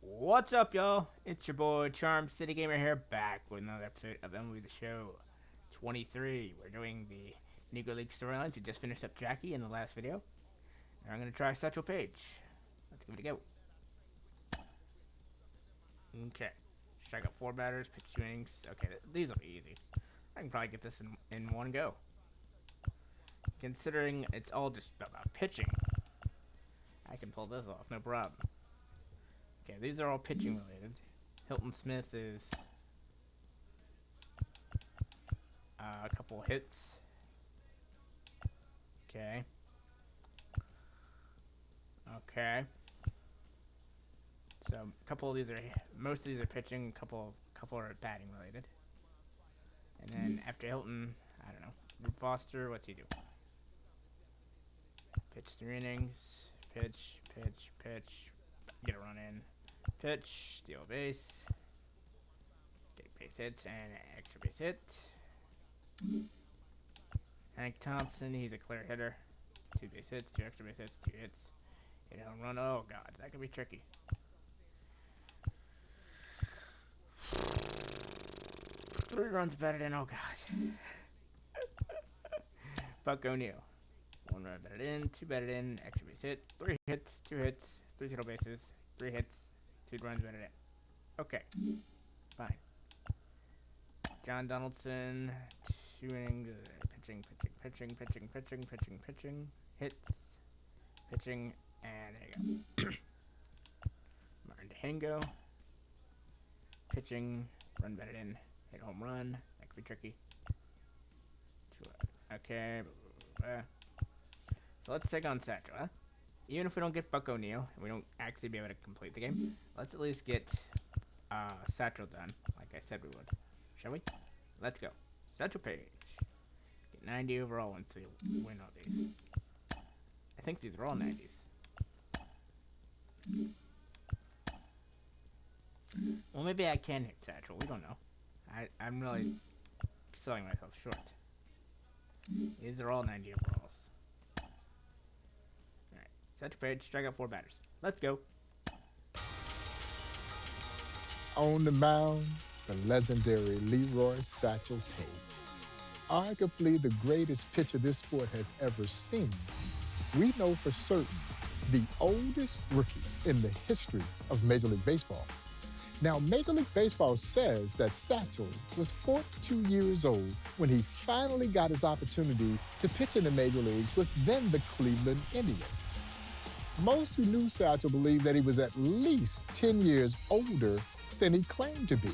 What's up, y'all? It's your boy Charm City Gamer here, back with another episode of MLB The Show 23. We're doing the Negro Leagues storylines. We just finished up Jackie in the last video. Now I'm going to try Satchel Paige. Let's give it a go. Okay. Strike up 4 batters, pitch 2 innings. Okay, these will be easy. I can probably get this in one go. Considering it's all just about pitching, I can pull this off, no problem. Okay, these are all pitching related. Hilton Smith is a couple hits. Okay. Okay. So a couple of these are, most of these are pitching. Couple are batting related. And then after Hilton, I don't know. Rube Foster, what's he do? Pitch 3 innings. Pitch. Get a run in. Pitch. Steal a base. Get base hits and an extra base hit. Hank Thompson, he's a clear hitter. 2 base hits, 2 extra base hits, 2 hits. Hit a home run. Oh god, that could be tricky. 3 runs batted in. Oh god. Buck O'Neil. 1 run batted in, 2 batted in, extra base hit, 3 hits, 2 hits, 3 total bases, 3 hits, 2 runs batted in. Okay, fine. John Donaldson, 2 innings, pitching, hits, pitching, and there you go. Martin DeHango, pitching, run batted in, hit home run. That could be tricky. Okay. So let's take on Satchel, huh? Even if we don't get Buck O'Neil, and we don't actually be able to complete the game, let's at least get Satchel done, like I said we would. Shall we? Let's go. Satchel Paige. Get 90 overall once we win all these. I think these are all 90s. Well, maybe I can hit Satchel. We don't know. I'm really selling myself short. These are all 90 overalls. Alright. Satchel Paige, strike out 4 batters. Let's go. On the mound, the legendary Leroy Satchel Paige. Arguably the greatest pitcher this sport has ever seen. We know for certain the oldest rookie in the history of Major League Baseball. Now, Major League Baseball says that Satchel was 42 years old when he finally got his opportunity to pitch in the Major Leagues with then the Cleveland Indians. Most who knew Satchel believed that he was at least 10 years older than he claimed to be.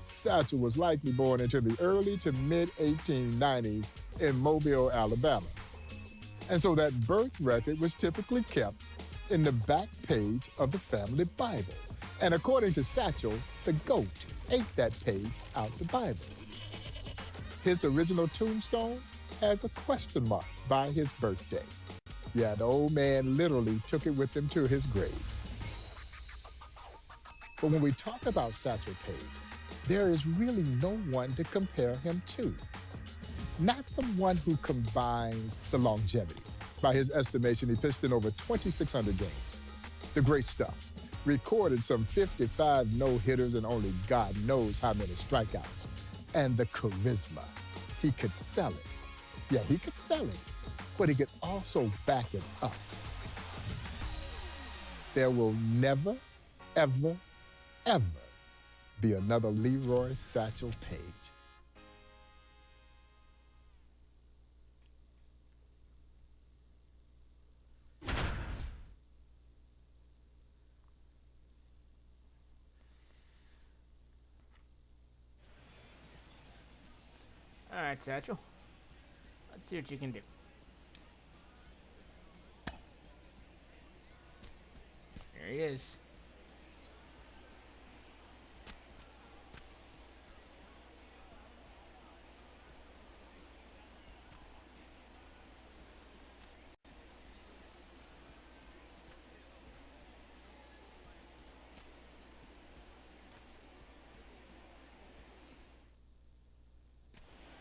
Satchel was likely born into the early to mid-1890s in Mobile, Alabama. And so that birth record was typically kept in the back page of the family Bible. And according to Satchel, the GOAT ate that page out the Bible. His original tombstone has a question mark by his birthday. Yeah, the old man literally took it with him to his grave. But when we talk about Satchel Paige, there is really no one to compare him to. Not someone who combines the longevity. By his estimation, he pitched in over 2,600 games. The great stuff. Recorded some 55 no-hitters and only God knows how many strikeouts. And the charisma. He could sell it. Yeah, he could sell it, but he could also back it up. There will never, ever, ever be another Leroy Satchel Paige. Alright, Satchel. Let's see what you can do. There he is.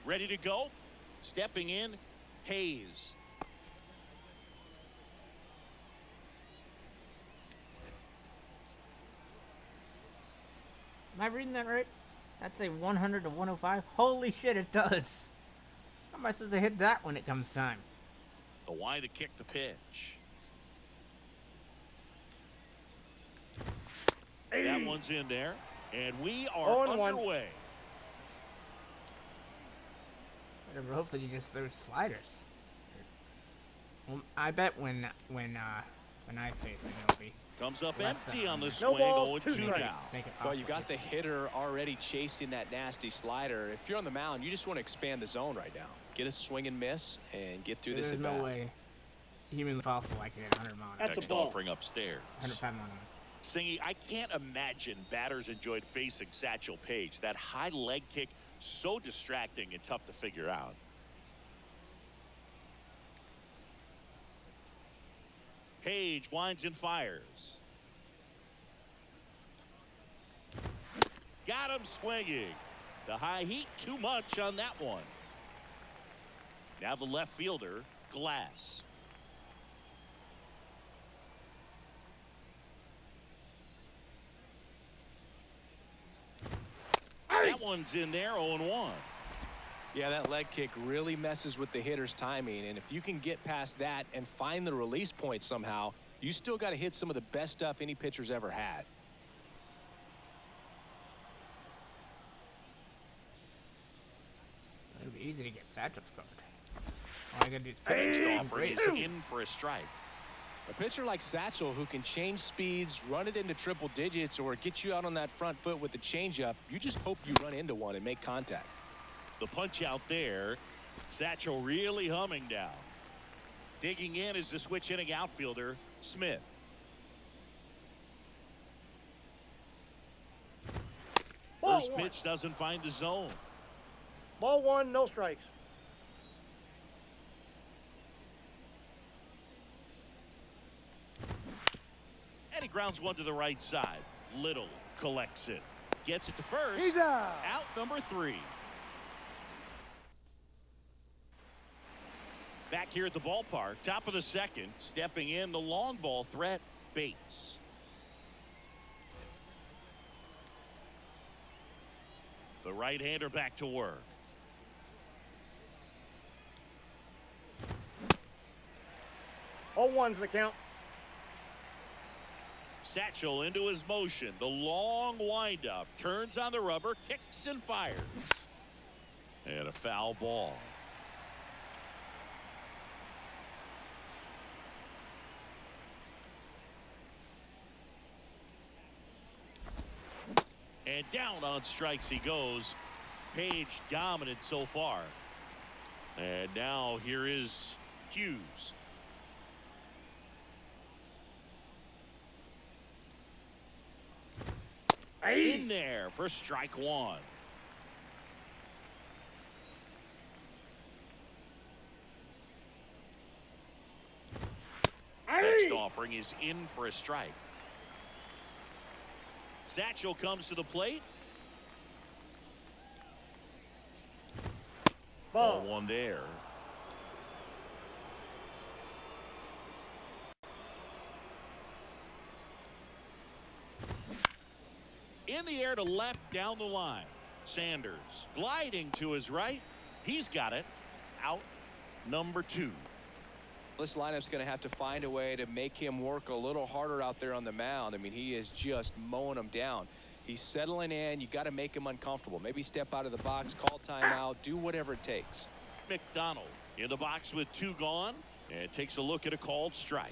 Ready to go? Stepping in, Hayes. Am I reading that right? That's a 100 to 105? Holy shit, it does. How am I supposed to hit that when it comes time? The wide to kick the pitch. That one's in there, and we are underway. Whatever, hopefully you just throw sliders. Well, I bet when I face it, it'll be. Comes up less, empty on the no swing, ball, 0-2 now. Well, you got the hitter already chasing that nasty slider. If you're on the mound, you just want to expand the zone right now. Get a swing and miss and get through this at bat. There's no way humanly possible I can hit 100 miles an hour. Next offering upstairs. 105 miles an hour. Singy, I can't imagine batters enjoyed facing Satchel Paige. That high leg kick, so distracting and tough to figure out. Paige winds and fires. Got him swinging. The high heat, too much on that one. Now the left fielder, Glass. That one's in there, 0-1. Yeah, that leg kick really messes with the hitter's timing, and if you can get past that and find the release point somehow, you still got to hit some of the best stuff any pitcher's ever had. It'll be easy to get Satchel's covered. All I gotta do is pitch. Offering is in for a strike. A pitcher like Satchel who can change speeds, run it into triple digits, or get you out on that front foot with the changeup, you just hope you run into one and make contact. The punch out there. Satchel really humming down. Digging in is the switch hitting outfielder, Smith. First pitch doesn't find the zone. Ball one, no strikes. And he grounds one to the right side. Little collects it. Gets it to first. He's out. Out number 3. Back here at the ballpark, top of the second, stepping in the long ball threat, Bates. The right-hander back to work. Oh, one's the count. Satchel into his motion. The long windup. Turns on the rubber. Kicks and fires. And a foul ball. And down on strikes he goes. Paige dominant so far. And now here is Hughes. In there for strike one. Next offering is in for a strike. Satchel comes to the plate. Ball one there. In the air to left down the line. Sanders gliding to his right. He's got it. Out number 2. This lineup's going to have to find a way to make him work a little harder out there on the mound. I mean, he is just mowing them down. He's settling in. You got to make him uncomfortable. Maybe step out of the box, call timeout, do whatever it takes. McDonald in the box with 2 gone and takes a look at a called strike.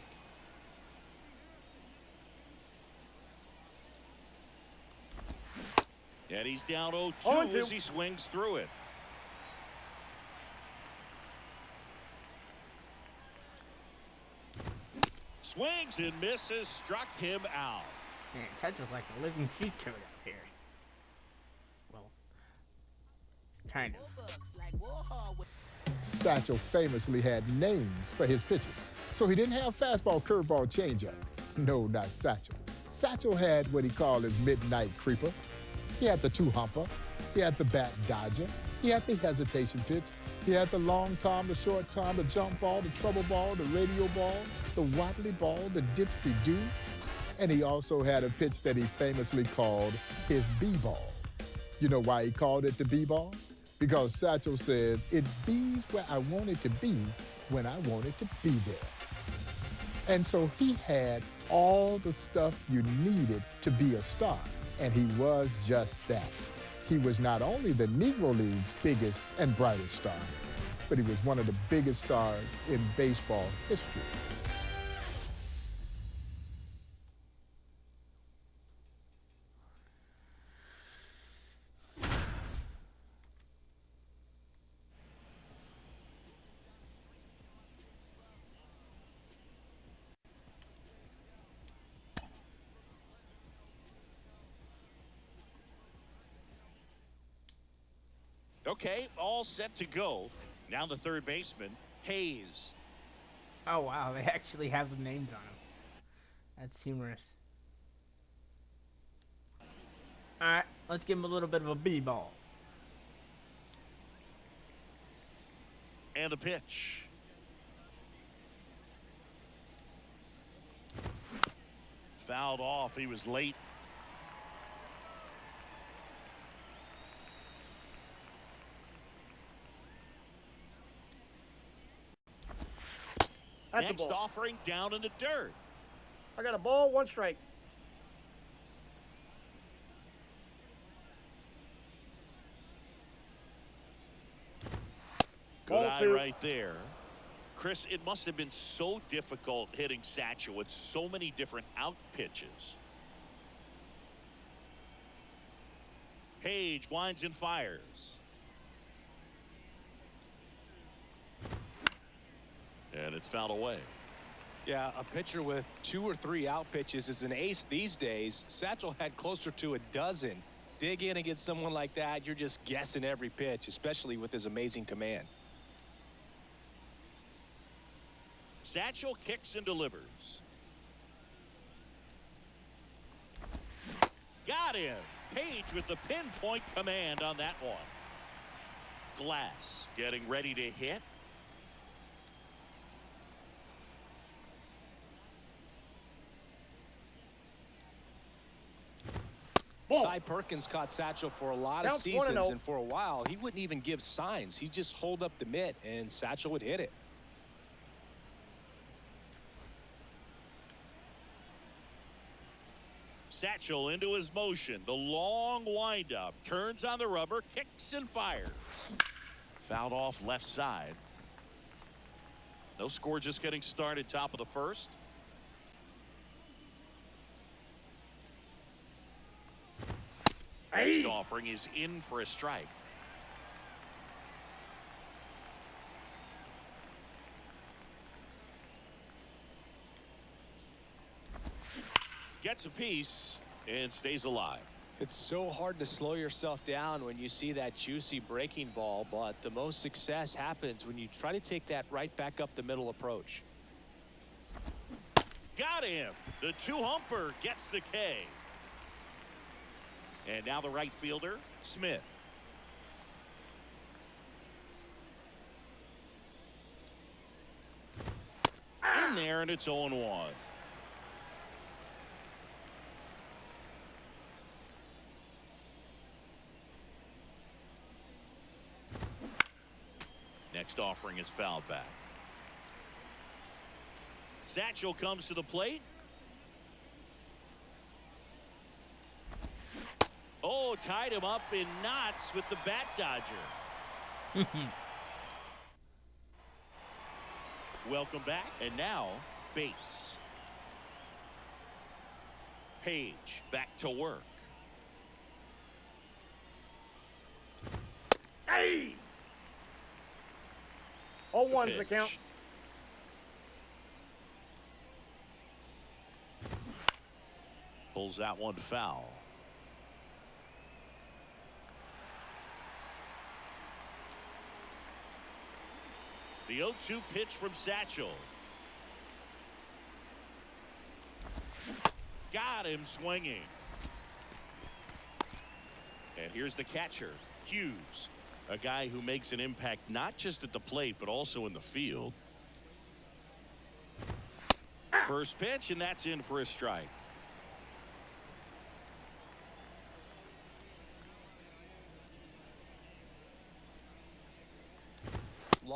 And he's down 0-2 as he swings through it. Swings and misses, struck him out. Man, Satchel's like a living cheat code up here. Well, kind of. Satchel famously had names for his pitches. So he didn't have fastball, curveball, changeup. No, not Satchel. Satchel had what he called his midnight creeper. He had the 2-humper. He had the bat dodger. He had the hesitation pitch. He had the long tom, the short tom, the jump ball, the trouble ball, the radio ball, the waddly ball, the dipsy-do. And he also had a pitch that he famously called his B-ball. You know why he called it the B-ball? Because Satchel says, it be's where I want it to be when I want it to be there. And so he had all the stuff you needed to be a star, and he was just that. He was not only the Negro Leagues' biggest and brightest star, but he was one of the biggest stars in baseball history. Okay, all set to go. Now the third baseman, Hayes. Oh, wow. They actually have the names on them. That's humorous. All right. Let's give him a little bit of a B-ball. And the pitch. Fouled off. He was late. That's Next a ball. offering down in the dirt. I got a ball, 1 strike. Good Ball eye 2. right there. Chris, it must have been so difficult hitting Satchel with so many different out pitches. Paige winds and fires. And it's fouled away. Yeah, a pitcher with 2 or 3 out pitches is an ace these days. Satchel had closer to a dozen. Dig in against someone like that, you're just guessing every pitch, especially with his amazing command. Satchel kicks and delivers. Got him. Paige with the pinpoint command on that one. Glass getting ready to hit. Ball. Cy Perkins caught Satchel for a lot Count of seasons, 1-0. and for a while, he wouldn't even give signs. He'd just hold up the mitt, and Satchel would hit it. Satchel into his motion. The long windup. Turns on the rubber. Kicks and fires. Fouled off left side. No score, just getting started. Top of the first. Next offering is in for a strike. Gets a piece and stays alive. It's so hard to slow yourself down when you see that juicy breaking ball, but the most success happens when you try to take that right back up the middle approach. Got him. The 2-humper gets the K. And now the right fielder, Smith. In there, and it's 0-1. Next offering is fouled back. Satchel comes to the plate. Oh, tied him up in knots with the bat dodger. Welcome back. And now, Bates. Paige back to work. Hey! 0-1's the Pitch. count. Pulls that one foul. The 0-2 pitch from Satchel. Got him swinging. And here's the catcher, Hughes, a guy who makes an impact not just at the plate but also in the field. First pitch, and that's in for a strike.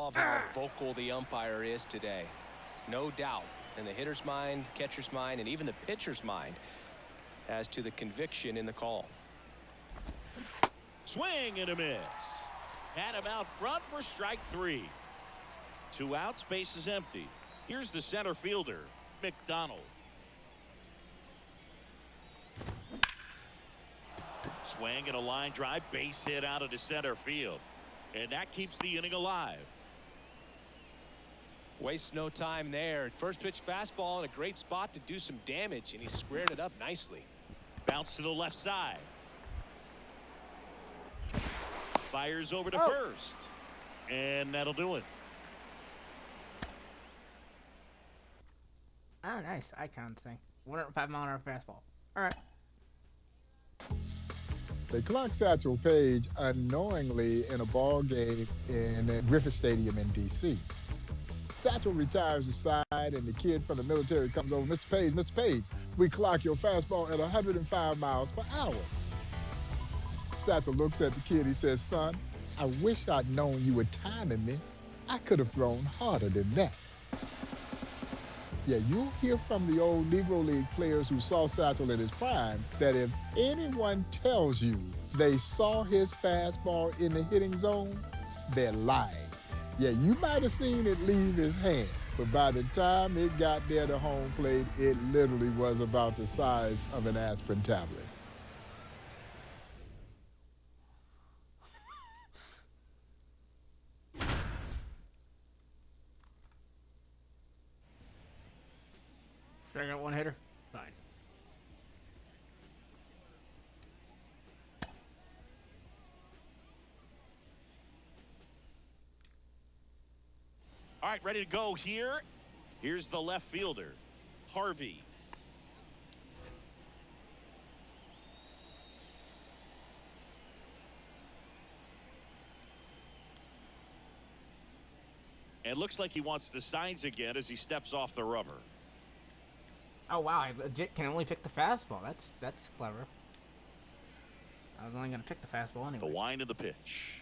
love how vocal the umpire is today. No doubt in the hitter's mind, catcher's mind, and even the pitcher's mind as to the conviction in the call. Swing and a miss. Had him out front for strike 3. 2 outs, base is empty. Here's the center fielder, McDonald. Swing and a line drive, base hit out into center field. And that keeps the inning alive. Wastes no time there. First pitch fastball in a great spot to do some damage, and he squared it up nicely. Bounce to the left side. Fires over to first. And that'll do it. Oh, nice icon thing. 105-mile-an-hour fastball. All right. They clocked Satchel Paige unknowingly in a ball game in Griffith Stadium in D.C. Satchel retires aside, and the kid from the military comes over. Mr. Paige, we clock your fastball at 105 miles per hour. Satchel looks at the kid. He says, son, I wish I'd known you were timing me. I could have thrown harder than that. Yeah, you'll hear from the old Negro League players who saw Satchel in his prime that if anyone tells you they saw his fastball in the hitting zone, they're lying. Yeah, you might have seen it leave his hand, but by the time it got there to home plate, it literally was about the size of an aspirin tablet. Sure, I got one hitter. Fine. All right, ready to go here. Here's the left fielder, Harvey. And looks like he wants the signs again as he steps off the rubber. Oh wow, I legit can only pick the fastball. That's clever. I was only gonna pick the fastball anyway. The wind of the pitch.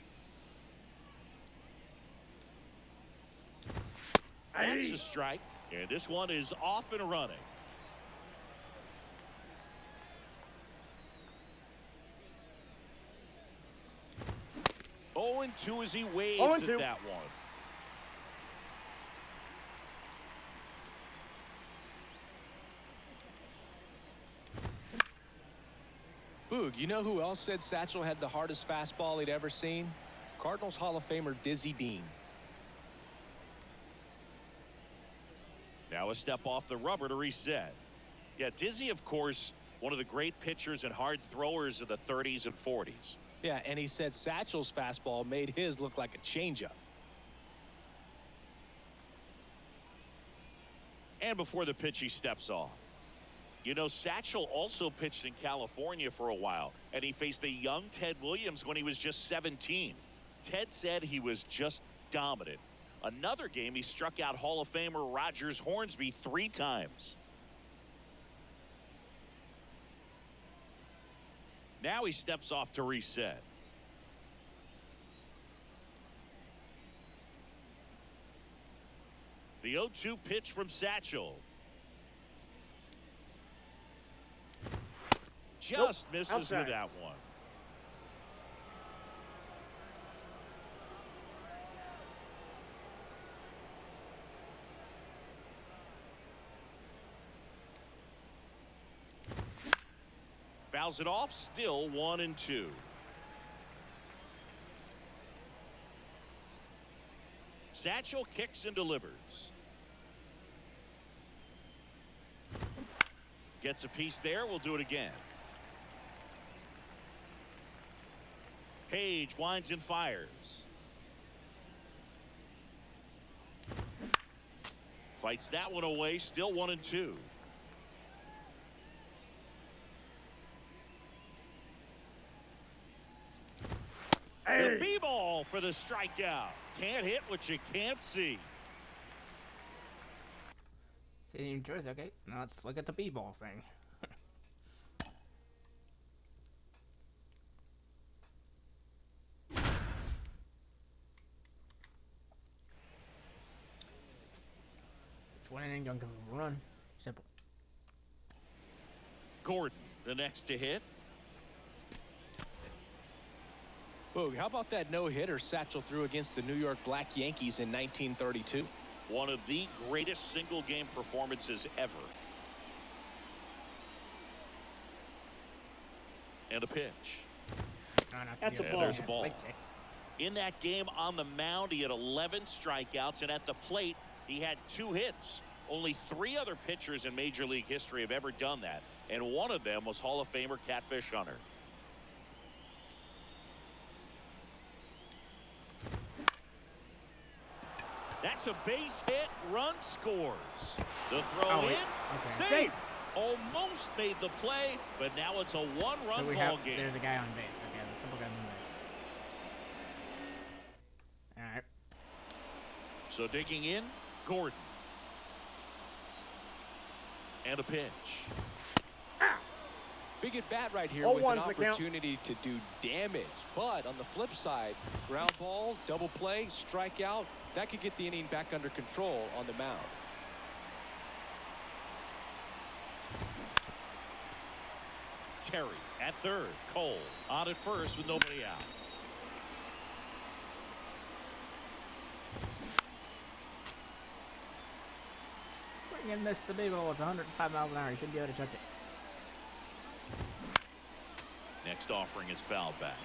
That's a strike, and this one is off and running. Oh, and 2 as he waves at that one. Boog, you know who else said Satchel had the hardest fastball he'd ever seen? Cardinals Hall of Famer Dizzy Dean. Now a step off the rubber to reset. Yeah, Dizzy, of course, one of the great pitchers and hard throwers of the 30s and 40s. Yeah, and he said Satchel's fastball made his look like a changeup. And before the pitch, he steps off. You know, Satchel also pitched in California for a while, and he faced a young Ted Williams when he was just 17. Ted said he was just dominant. Another game, he struck out Hall of Famer Rogers Hornsby 3 times. Now he steps off to reset. The 0-2 pitch from Satchel. Just misses outside. with that one. Fouls it off, still 1-2. Satchel kicks and delivers. Gets a piece there, we'll do it again. Paige winds and fires. Fights that one away, still 1-2. The B-ball for the strikeout. Can't hit what you can't see. See New Jersey, okay. Now let's look at the B-ball thing. one inning, don't give up a run. Simple. Gordon, the next to hit. Boog, how about that no-hitter Satchel threw against the New York Black Yankees in 1932? One of the greatest single-game performances ever. And a pitch. That's a And ball. there's a ball. In that game on the mound, he had 11 strikeouts, and at the plate, he had 2 hits. Only 3 other pitchers in Major League history have ever done that, and one of them was Hall of Famer Catfish Hunter. That's a base hit. Run scores. The throw in. Safe. Almost made the play, but now it's a 1-run ball game. There's a guy on base. Okay, there's a couple guys on base. All right. So digging in, Gordon. And a pitch. Big at bat right here Oh, with an one's the count. opportunity to do damage. But on the flip side, ground ball, double play, strikeout, that could get the inning back under control on the mound. Terry at third. Cole on at first with nobody out. Swing and miss the big ball. It's 105 miles an hour. You shouldn't be able to touch it. Next offering is fouled back.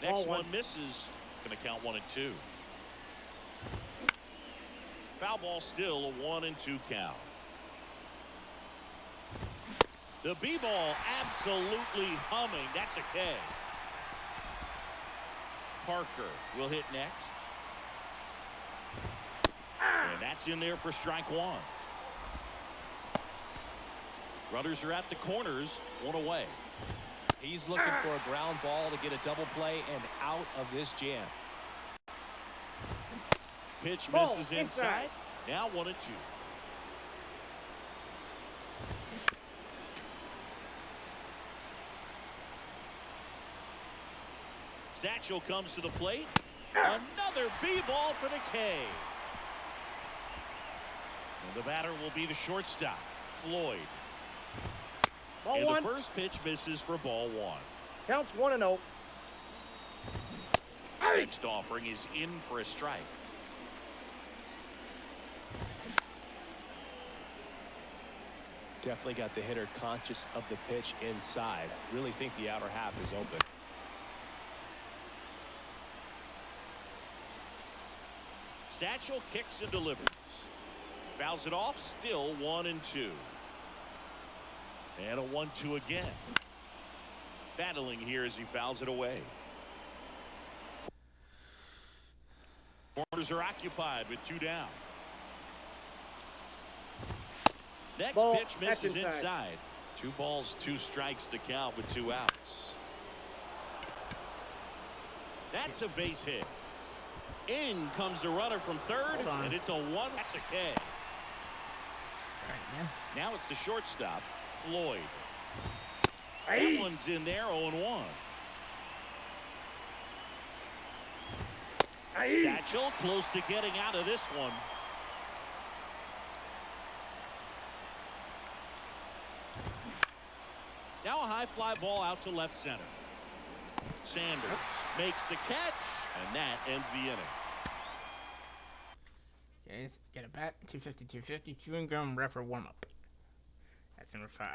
Next Ball one misses. Going to count 1 and 2. Foul ball still a 1 and 2 count. The B-ball absolutely humming. That's a K. Parker will hit next. And that's in there for strike 1. Runners are at the corners, 1 away. He's looking for a ground ball to get a double play and out of this jam. Pitch Ball misses inside. inside. Now 1 and 2. Satchel comes to the plate. Another B-ball for the K. And the batter will be the shortstop, Floyd. Ball And 1. the first pitch misses for ball 1. Counts 1-0. Next offering is in for a strike. Definitely got the hitter conscious of the pitch inside. Really think the outer half is open. Satchel kicks and delivers. Fouls it off, still 1 and 2. And a 1-2 again. Battling here as he fouls it away. Corners are occupied with 2 down. Next Ball, pitch misses that's inside. inside. 2 balls, 2 strikes to count with 2 outs. That's a base hit. In comes the runner from third, Hold on. and it's a 1. That's a K. All right, man. Now it's the shortstop, Floyd. Hey. That one's in there, 0-1. Hey. Satchel close to getting out of this one. Now a high fly ball out to left center. Sanders makes the catch, and that ends the inning. Okay, let's get it back. 250, 250. Chewing gum wrapper warm up. That's number 5.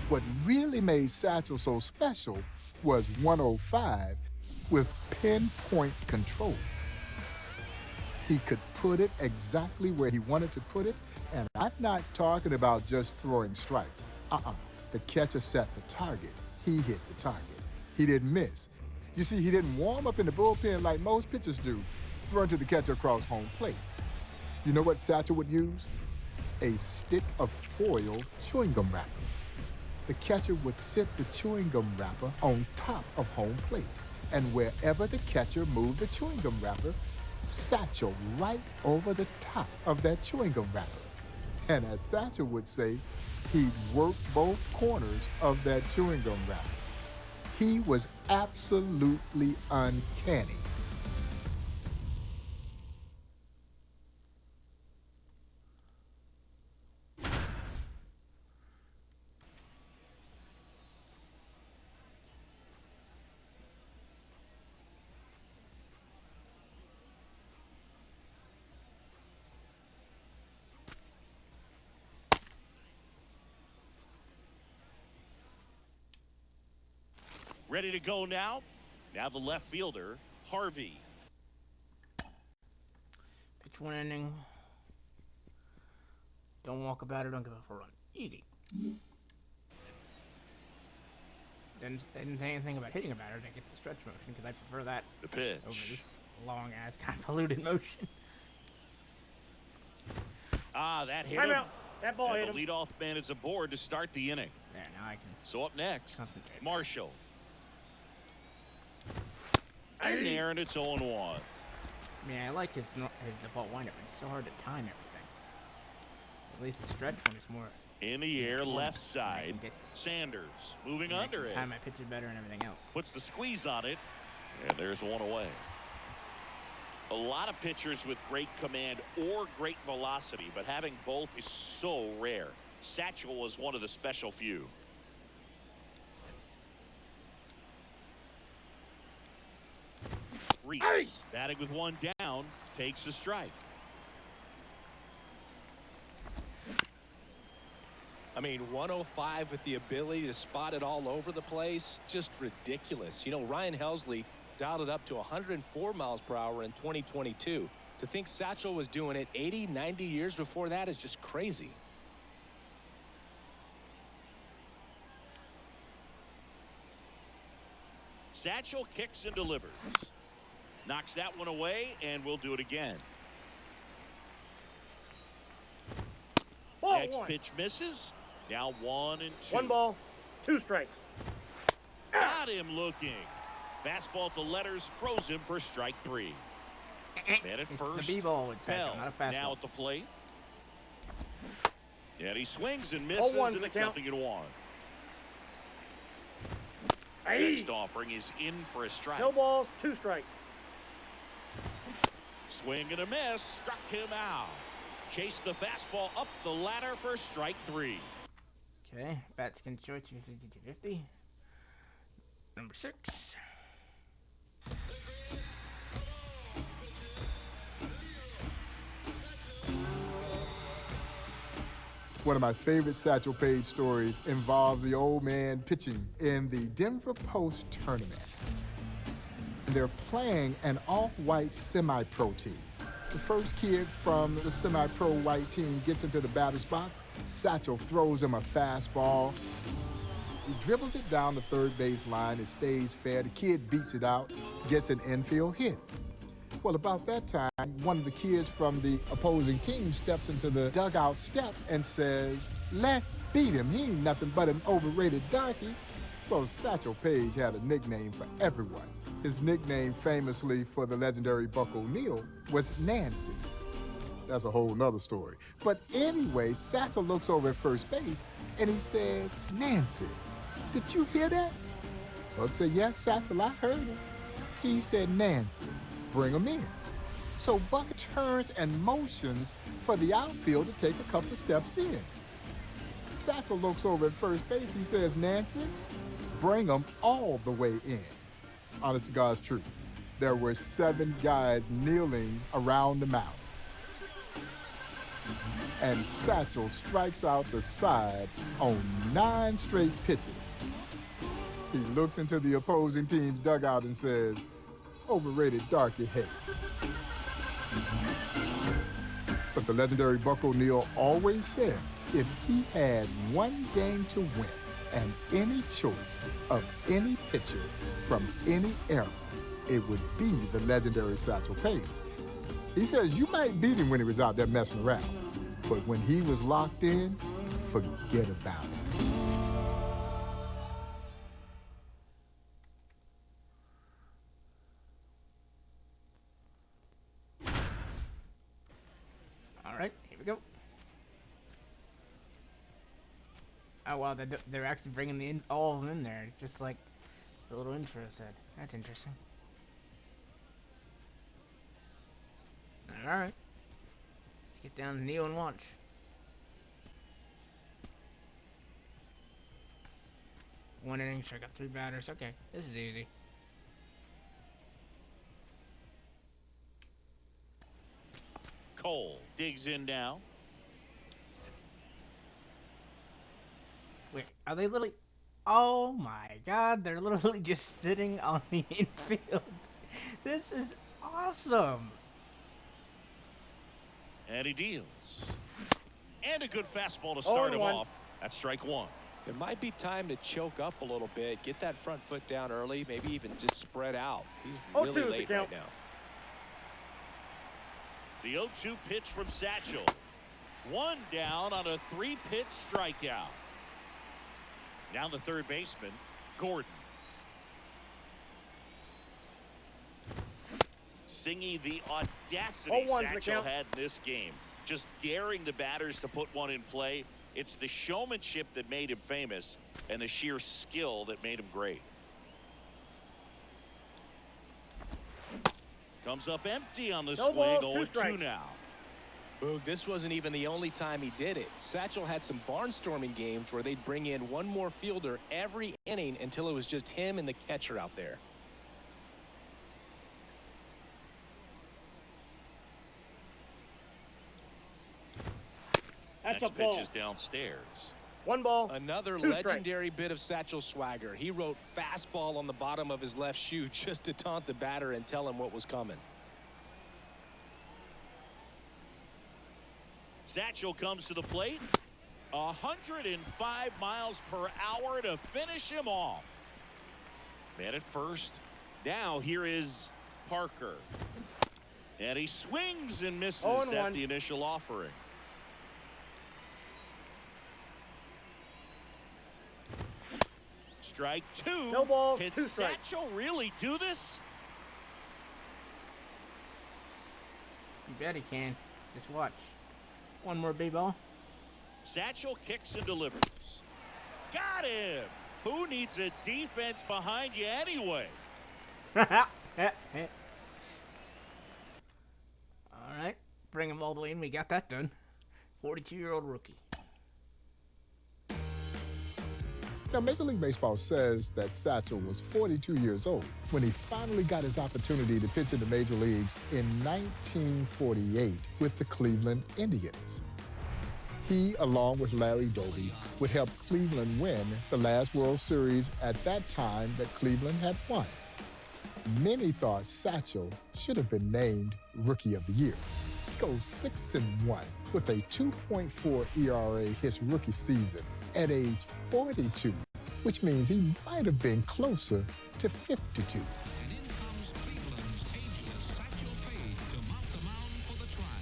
What really made Satchel so special was 105 with pinpoint control. He could put it exactly where he wanted to put it, and I'm not talking about just throwing strikes. The catcher set the target. He hit the target. He didn't miss. You see, he didn't warm up in the bullpen like most pitchers do, throwing to the catcher across home plate. You know what Satchel would use? A stick of foil chewing gum wrapper. The catcher would sit the chewing gum wrapper on top of home plate, and wherever the catcher moved the chewing gum wrapper, Satchel right over the top of that chewing gum wrapper. And as Satchel would say, he'd work both corners of that chewing gum wrapper. He was absolutely uncanny. Ready to go now. Now the left fielder, Harvey. Pitch one inning. Don't walk about it. Don't give up a run. Easy. Didn't say anything about hitting a batter that gets a stretch motion because I prefer that The pitch. over this long-ass convoluted motion. Ah, that hit Time him. out. That ball hit And him. the leadoff man is aboard to start the inning. There, now I can. So up next, Concentrate. Marshall. In there, and it's 0-1. I mean, I like his default windup. It's so hard to time everything. At least the stretch one is more. In the air, left side. can get- Sanders moving I under can it. time my pitches better and everything else. Puts the squeeze on it, and there's one away. A lot of pitchers with great command or great velocity, but having both is so rare. Satchel was one of the special few. Reese, batting with one down, takes a strike. I mean, 105 with the ability to spot it all over the place, just ridiculous. You know, Ryan Helsley dialed it up to 104 miles per hour in 2022. To think Satchel was doing it 80, 90 years before that is just crazy. Satchel kicks and delivers. Knocks that one away, and we'll do it again. Ball Next one. pitch misses. Now 1-2. 1 ball, 2 strikes. Got him looking. Fastball to letters froze him for strike 3. Man at It's first. the B-ball with Satchel, Pell not a fastball. now at the plate. And he swings and misses, 0-1 and it's the count. 0-1. Aye. Next offering is in for a strike. No balls, 2 strikes. Swing and a miss. Struck him out. Chased the fastball up the ladder for strike 3. Okay, bat skin choice 50-50. Number 6. One of my favorite Satchel Paige stories involves the old man pitching in the Denver Post tournament. They're playing an all-white semi-pro team. The first kid from the semi-pro white team gets into the batter's box. Satchel throws him a fastball. He dribbles it down the third base line. It stays fair. The kid beats it out, gets an infield hit. Well, about that time, one of the kids from the opposing team steps into the dugout steps and says, "Let's beat him. He ain't nothing but an overrated darky." Well, Satchel Paige had a nickname for everyone. His nickname, famously for the legendary Buck O'Neil, was Nancy. That's a whole nother story. But anyway, Satchel looks over at first base and he says, "Nancy, did you hear that?" Buck said, "Yes, Satchel, I heard him." He said, "Nancy, bring him in." So Buck turns and motions for the outfield to take a couple of steps in. Satchel looks over at first base. He says, "Nancy, bring him all the way in." Honest to God's truth. There were 7 guys kneeling around the mound. And Satchel strikes out the side on 9 straight pitches. He looks into the opposing team's dugout and says, "Overrated darky hate." But the legendary Buck O'Neil always said if he had one game to win and any choice of any pitcher from any era, it would be the legendary Satchel Paige. He says you might beat him when he was out there messing around, but when he was locked in, forget about it. All right, here we go. Oh wow, they're actually bringing all of them in there, just like The little intro said. That's interesting. Alright. Let's get down to kneel and watch. One inning, strike out 3 batters. Okay, this is easy. Cole digs in now. Wait, are they literally... Oh my god, they're literally just sitting on the infield. This is awesome. And he deals. And a good fastball to start him 0-1. off. That's strike one. It might be time to choke up a little bit, get that front foot down early, maybe even just spread out. He's 0-2 really is the late count. right now. The 0-2 pitch from Satchel. One down on a 3-pitch strikeout. Down the third baseman, Gordon. Singy, the audacity 0-1 's the Satchel count. had in this game. Just daring the batters to put one in play. It's the showmanship that made him famous and the sheer skill that made him great. Comes up empty on the No swing. balls, 0-2 2 strikes. now. Boog, this wasn't even the only time he did it. Satchel had some barnstorming games where they'd bring in one more fielder every inning until it was just him and the catcher out there. That's Next a ball. pitch is downstairs. 1 ball. Another 2 strikes. legendary bit of Satchel swagger. He wrote fastball on the bottom of his left shoe just to taunt the batter and tell him what was coming. Satchel comes to the plate. 105 miles per hour to finish him off. Man at first. Now here is Parker. And he swings and misses 0-1. at the initial offering. Strike 2. No balls, Can 2 strikes. Satchel really do this? You bet he can. Just watch. One more B-ball. Satchel kicks and delivers. Got him. Who needs a defense behind you anyway? Alright. Bring him all the way in. We got that done. 42-year-old rookie. Now, Major League Baseball says that Satchel was 42 years old when he finally got his opportunity to pitch in the Major Leagues in 1948 with the Cleveland Indians. He, along with Larry Doby, would help Cleveland win the last World Series at that time that Cleveland had won. Many thought Satchel should have been named Rookie of the Year. He goes 6-1 with a 2.4 ERA his rookie season at age 42, which means he might have been closer to 52. And in comes Cleveland's ageless Satchel Paige to mount the mound for the Tribe.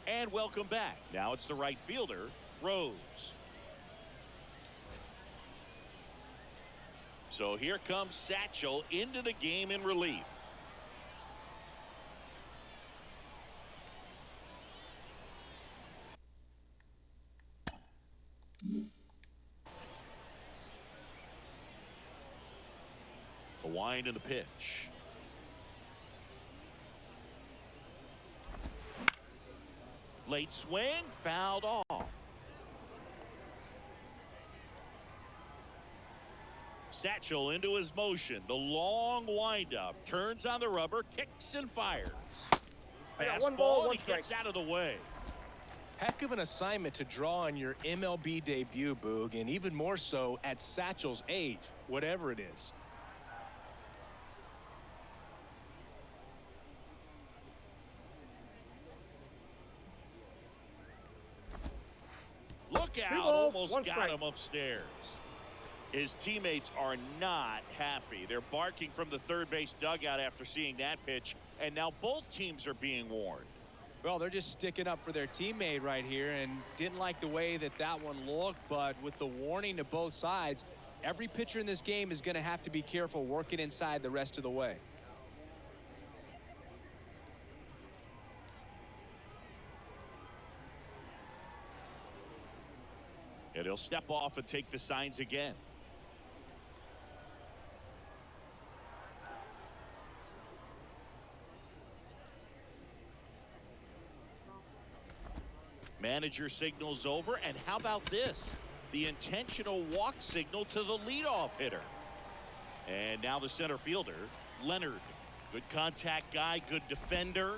And welcome back. Now it's the right fielder, Rose. So here comes Satchel into the game in relief. The wind and the pitch. Late swing, fouled off. Satchel into his motion. The long windup. Turns on the rubber, kicks and fires. I got 1 ball, Fastball, 1 and he gets strike. out of the way. Heck of an assignment to draw on your MLB debut, Boog, and even more so at Satchel's age, whatever it is. Look 2 out, balls, almost 1 got strike. him upstairs. His teammates are not happy. They're barking from the third base dugout after seeing that pitch, and now both teams are being warned. Well, they're just sticking up for their teammate right here and didn't like the way that one looked, but with the warning to both sides, every pitcher in this game is going to have to be careful working inside the rest of the way. And he'll step off and take the signs again. Manager signals over, and how about this? The intentional walk signal to the leadoff hitter. And now the center fielder, Leonard. Good contact guy, good defender.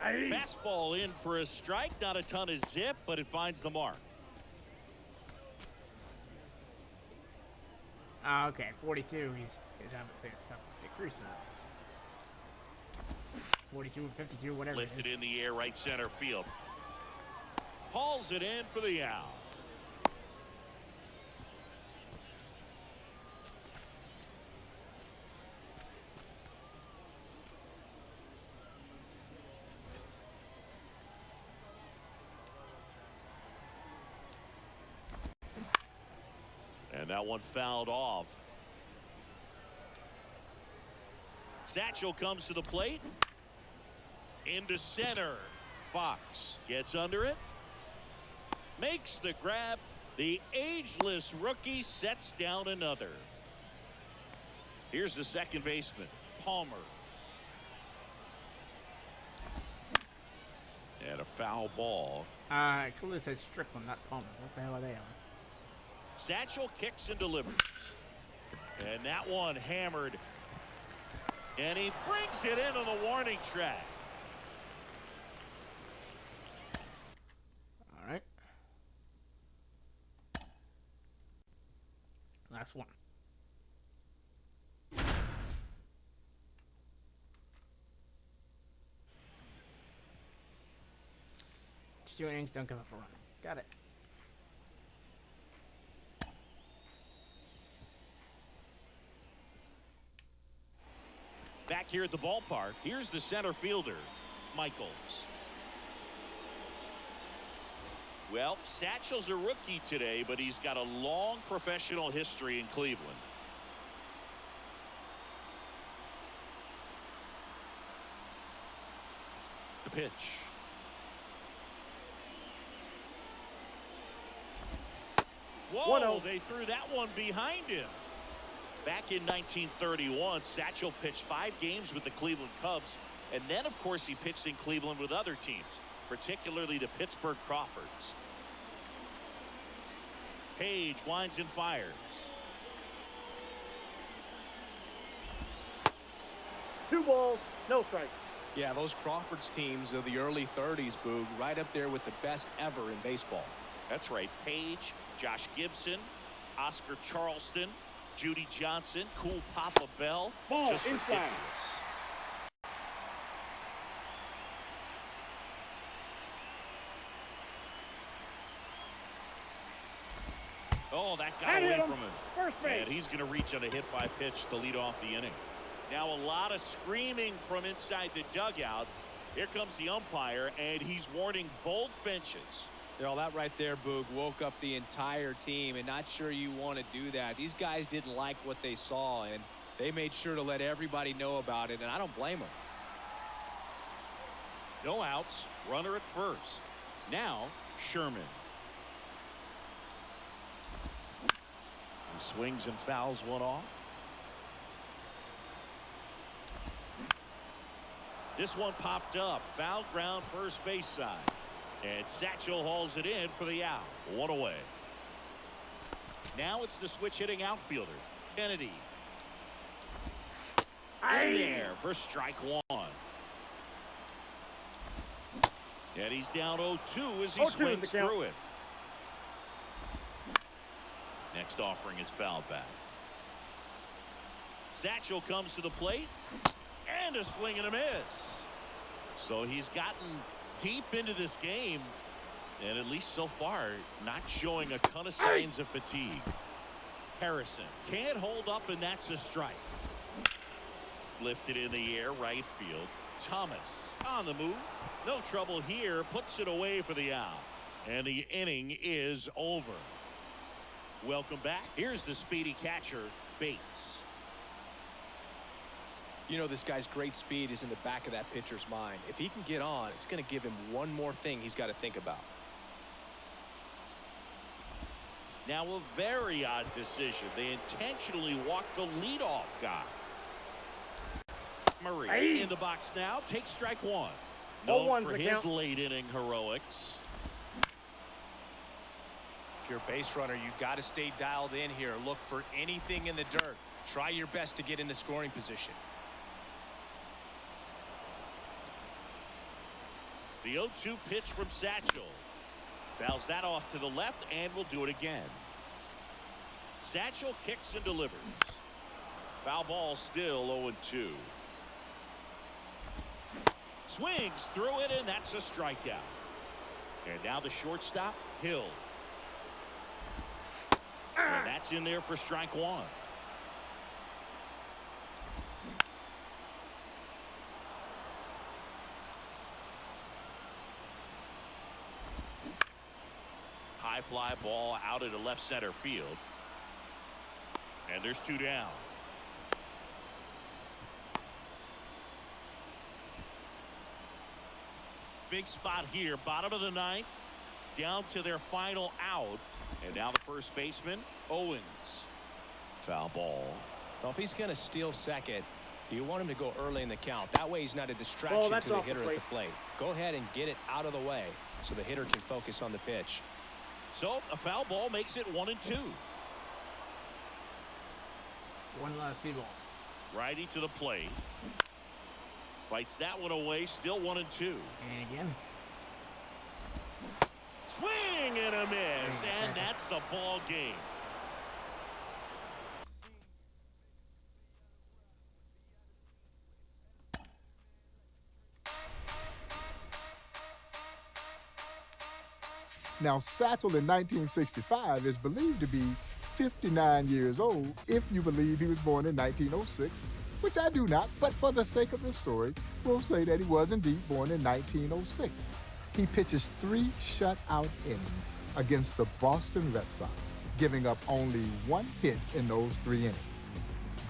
Fastball in for a strike, not a ton of zip, but it finds the mark. Okay, 42. He's having stuff to stick crease in. 42, 52, whatever. Lifted in the air, right center field. Hauls it in for the out. And that one fouled off. Satchel comes to the plate. Into center. Fox gets under it. Makes the grab. The ageless rookie sets down another. Here's the second baseman, Palmer. And a foul ball. Cooley said Strickland, not Palmer. What the hell are they on? Satchel kicks and delivers. And that one hammered. And he brings it in on the warning track. All right. Last one. Just 2 innings, don't give up a run. Got it. Back here at the ballpark, here's the center fielder, Michaels. Well, Satchel's a rookie today, but he's got a long professional history in Cleveland. The pitch. Whoa, they threw that one behind him. Back in 1931, Satchel pitched 5 games with the Cleveland Cubs, and then, of course, he pitched in Cleveland with other teams, particularly the Pittsburgh Crawfords. Paige winds and fires. Two balls, no strikes. Yeah, those Crawfords teams of the early 30s, Boog, right up there with the best ever in baseball. That's right. Paige, Josh Gibson, Oscar Charleston, Judy Johnson, Cool Papa Bell. Ball just inside. ridiculous. Oh, that got away from him. First base. And he's going to reach on a hit by pitch to lead off the inning. Now a lot of screaming from inside the dugout. Here comes the umpire, and he's warning both benches. You know, that right there, Boog, woke up the entire team, and not sure you want to do that. These guys didn't like what they saw, and they made sure to let everybody know about it, and I don't blame them. No outs, runner at first. Now Sherman. He swings and fouls one off. This one popped up. Foul ground, first base side. And Satchel hauls it in for the out. 1 away. Now it's the switch hitting outfielder, Kennedy. In there for strike 1. And he's down 0-2 as he swings through it. Next offering is fouled back. Satchel comes to the plate. And a swing and a miss. So he's gotten deep into this game, and at least so far not showing a ton of signs of fatigue. Harrison can't hold up, and that's a strike. Lifted in the air, right field. Thomas on the move. No trouble here. Puts it away for the out. And the inning is over. Welcome back. Here's the speedy catcher, Bates. You know, this guy's great speed is in the back of that pitcher's mind. If he can get on, it's going to give him one more thing he's got to think about. Now a very odd decision. They intentionally walked the leadoff guy. Murray in the box now. Takes strike one. Known for his late inning heroics. If you're a base runner, you got to stay dialed in here. Look for anything in the dirt. Try your best to get into scoring position. The 0-2 pitch from Satchel. Fouls that off to the left and will do it again. Satchel kicks and delivers. Foul ball still 0-2. Swings through it, and that's a strikeout. And now the shortstop, Hill. And that's in there for strike one. High fly ball out into left center field. And there's two down. Big spot here, bottom of the ninth, down to their final out. And now the first baseman, Owens. Foul ball. Well, if he's going to steal second, you want him to go early in the count. That way he's not a distraction to the hitter at the plate. Go ahead and get it out of the way so the hitter can focus on the pitch. So a foul ball makes it 1-2. One last speed ball. Righty to the plate. Fights that one away. Still 1-2. And again. Swing and a miss. And that's the ball game. Now, Satchel in 1965 is believed to be 59 years old if you believe he was born in 1906, which I do not, but for the sake of the story, we'll say that he was indeed born in 1906. He pitches 3 shutout innings against the Boston Red Sox, giving up only 1 hit in those 3 innings.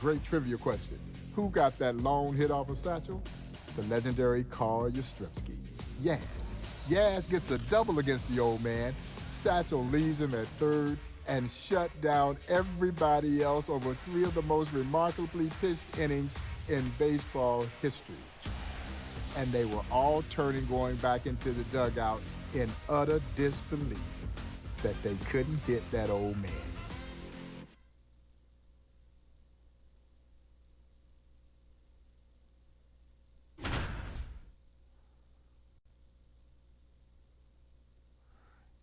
Great trivia question. Who got that long hit off of Satchel? The legendary Carl Yastrzemski. Yaz. Yaz gets a double against the old man. Satchel leaves him at third and shut down everybody else over 3 of the most remarkably pitched innings in baseball history. And they were all turning, going back into the dugout in utter disbelief that they couldn't hit that old man.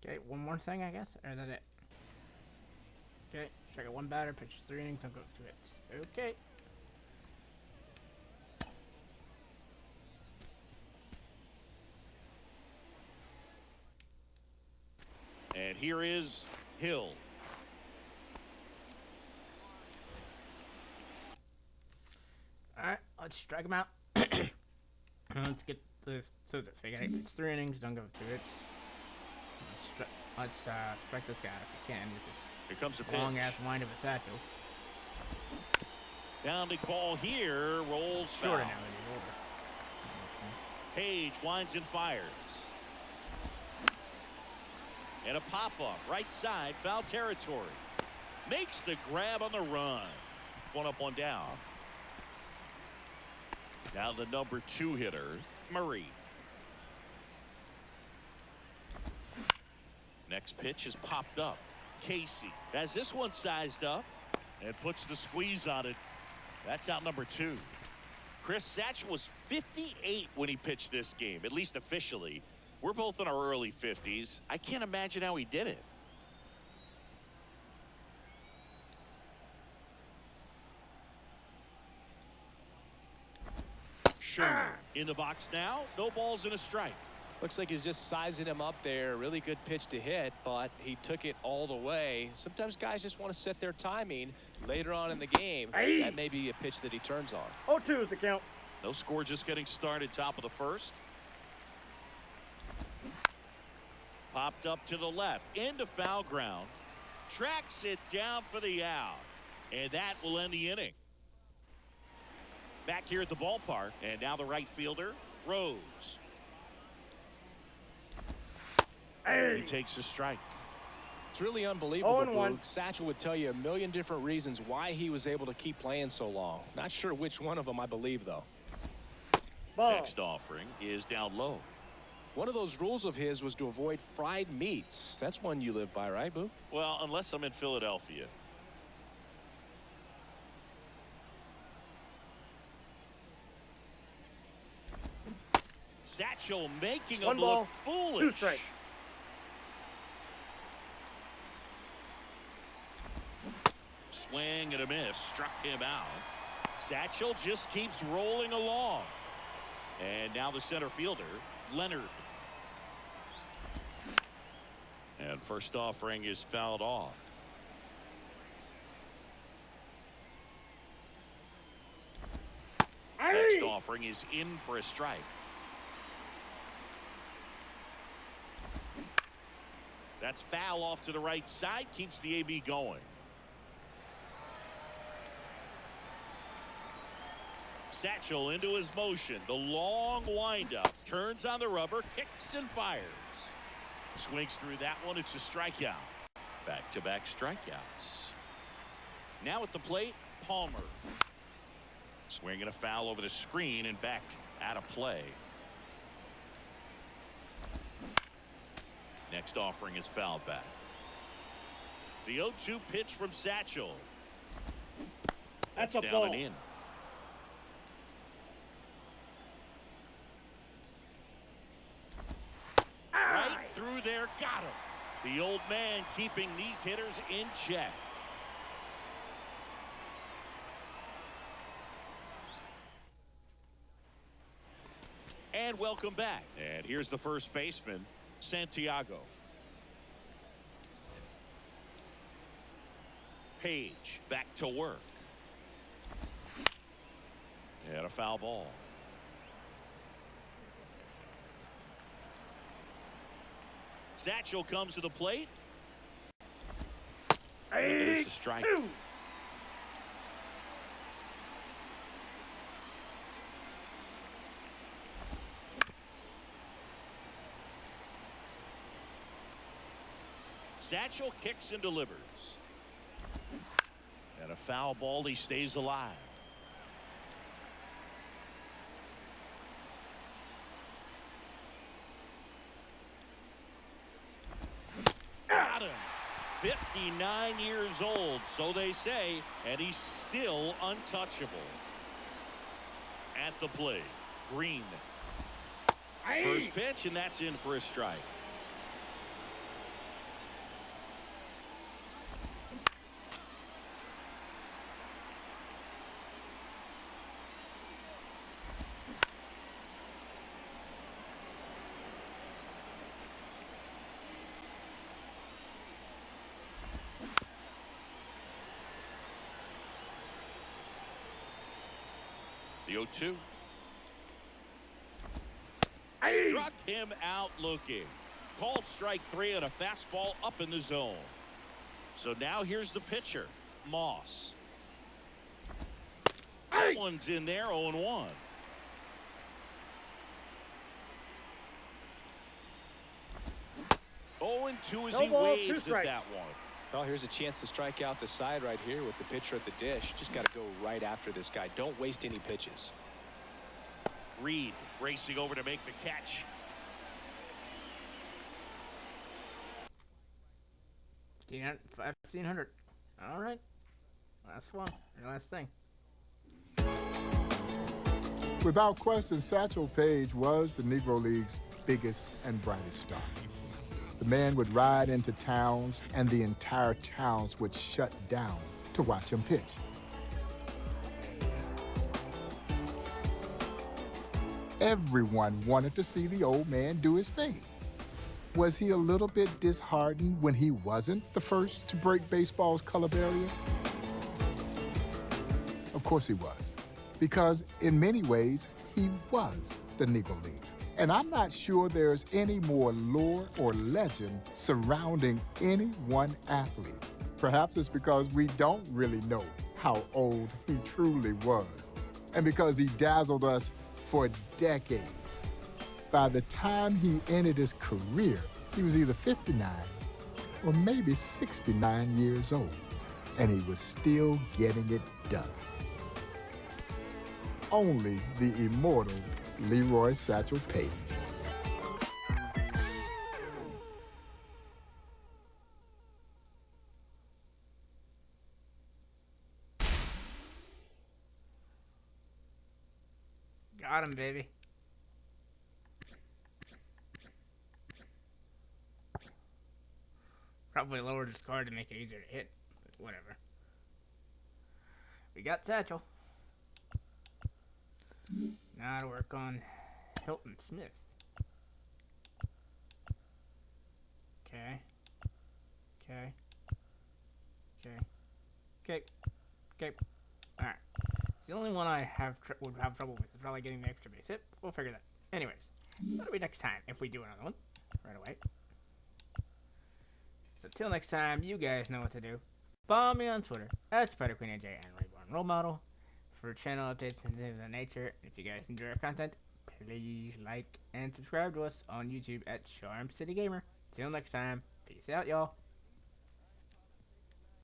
Okay, one more thing, I guess, or is that it? Okay, strike out 1 batter, pitches 3 innings, I'll go 2 hits. Okay. And here is Hill. Alright, let's strike him out. Let's get this. So the figure eight. It's 3 innings, don't go 2 hits. Let's strike this guy if we can with this Here comes a pitch. long ass wind of a Satchels. Down ball here, rolls Shorter foul. now than he's older. That makes sense. Paige winds and fires. And a pop-up, right side, foul territory. Makes the grab on the run. 1 up, 1 down. Now the number 2 hitter, Murray. Next pitch is popped up. Casey has this one sized up and puts the squeeze on it. That's out number 2. Chris, Satchel was 58 when he pitched this game, at least officially. We're both in our early 50s. I can't imagine how he did it. Sherman in the box now. No balls and a strike. Looks like he's just sizing him up there. Really good pitch to hit, but he took it all the way. Sometimes guys just want to set their timing later on in the game. That may be a pitch that he turns on. 0-2 is the count. No score, just getting started, top of the first. Popped up to the left, into foul ground. Tracks it down for the out. And that will end the inning. Back here at the ballpark, and now the right fielder, Rose. He takes a strike. It's really unbelievable, 0-1. Boog. Satchel would tell you a million different reasons why he was able to keep playing so long. Not sure which one of them I believe, though. Ball. Next offering is down low. One of those rules of his was to avoid fried meats. That's one you live by, right, Boog? Well, unless I'm in Philadelphia. Satchel making him 1 ball, look 2 foolish. strikes. Swing and a miss, struck him out. Satchel just keeps rolling along. And now the center fielder, Leonard. And first offering is fouled off. Next offering is in for a strike. That's foul off to the right side, keeps the AB going. Satchel into his motion. The long windup. Turns on the rubber. Kicks and fires. Swings through that one. It's a strikeout. Back-to-back strikeouts. Now at the plate, Palmer. Swinging a foul over the screen and back out of play. Next offering is fouled back. The 0-2 pitch from Satchel. That's a down ball. and in. Right through there, got him. The old man keeping these hitters in check. And welcome back. And here's the first baseman, Santiago. Paige back to work. And a foul ball. Satchel comes to the plate. It's a strike. Satchel kicks and delivers. And a foul ball. He stays alive. Got him. 59 years old, so they say, and he's still untouchable. At the plate, Green. First pitch, and that's in for a strike. The 0-2. Struck him out looking. Called strike 3 and a fastball up in the zone. So now here's the pitcher, Moss. That one's in there, 0-1. Oh, and 2 as No he ball, 2 waves at strikes. that one. Well, here's a chance to strike out the side right here with the pitcher at the dish. Just got to go right after this guy. Don't waste any pitches. Reed racing over to make the catch. $1,500. All right. Last one. Your last thing. Without question, Satchel Paige was the Negro League's biggest and brightest star. The man would ride into towns, and the entire towns would shut down to watch him pitch. Everyone wanted to see the old man do his thing. Was he a little bit disheartened when he wasn't the first to break baseball's color barrier? Of course he was. because in many ways, he was the Negro Leagues. And I'm not sure there's any more lore or legend surrounding any one athlete. Perhaps it's because we don't really know how old he truly was, and because he dazzled us for decades. By the time he ended his career, he was either 59 or maybe 69 years old, and he was still getting it done. Only the immortal Leroy Satchel Paige. Got him, baby. Probably lowered his card to make it easier to hit, but whatever. We got Satchel. Now to work on Hilton Smith. Okay. Okay. Okay. Okay. Okay. Alright. It's the only one I would have trouble with. Is probably getting the extra base hit. We'll figure that. Anyways, that'll be next time if we do another one right away. So till next time, you guys know what to do. Follow me on Twitter at SpiderQueenAJ and Reborn Role Model for channel updates and things of that nature. If you guys enjoy our content, please like and subscribe to us on YouTube at Charm City Gamer. Till next time, peace out, y'all.